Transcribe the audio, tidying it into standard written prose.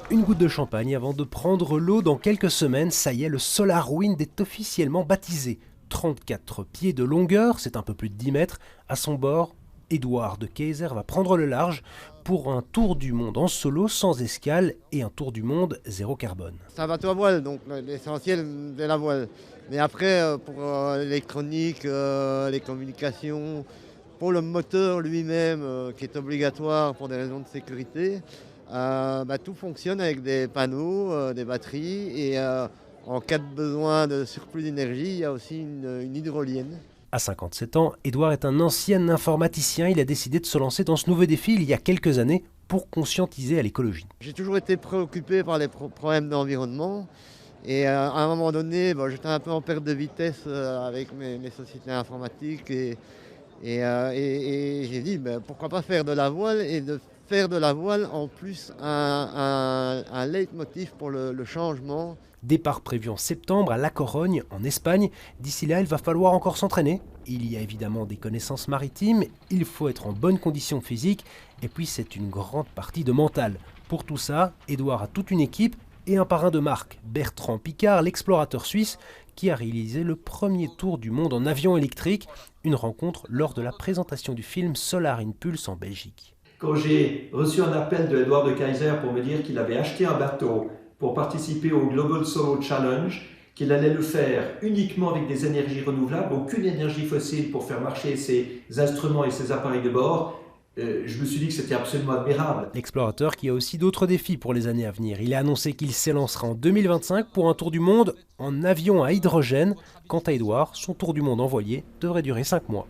Une goutte de champagne avant de prendre l'eau dans quelques semaines. Ça y est, le SolarWind est officiellement baptisé. 34 pieds de longueur, c'est un peu plus de 10 mètres. À son bord, Edouard de Keyser va prendre le large pour un tour du monde en solo sans escale et un tour du monde zéro carbone. C'est un bateau à voile, donc l'essentiel de la voile. Mais après, pour l'électronique, les communications, pour le moteur lui-même, qui est obligatoire pour des raisons de sécurité, tout fonctionne avec des panneaux, des batteries. Et en cas de besoin de surplus d'énergie, il y a aussi une hydrolienne. À 57 ans, Edouard est un ancien informaticien. Il a décidé de se lancer dans ce nouveau défi il y a quelques années pour conscientiser à l'écologie. J'ai toujours été préoccupé par les problèmes d'environnement. Et à un moment donné, j'étais un peu en perte de vitesse avec mes sociétés informatiques. Et j'ai dit, pourquoi pas faire de la voile et de faire de la voile en plus un leitmotiv pour le changement. Départ prévu en septembre à La Corogne, en Espagne. D'ici là, il va falloir encore s'entraîner. Il y a évidemment des connaissances maritimes, il faut être en bonne condition physique, et puis c'est une grande partie de mental. Pour tout ça, Edouard a toute une équipe et un parrain de marque, Bertrand Piccard, l'explorateur suisse, qui a réalisé le premier tour du monde en avion électrique, une rencontre lors de la présentation du film Solar Impulse en Belgique. Quand j'ai reçu un appel de Edouard de Keyser pour me dire qu'il avait acheté un bateau pour participer au Global Solo Challenge, qu'il allait le faire uniquement avec des énergies renouvelables, aucune énergie fossile pour faire marcher ses instruments et ses appareils de bord, je me suis dit que c'était absolument admirable. L'explorateur qui a aussi d'autres défis pour les années à venir. Il a annoncé qu'il s'élancera en 2025 pour un tour du monde en avion à hydrogène. Quant à Edouard, son tour du monde en voilier devrait durer 5 mois.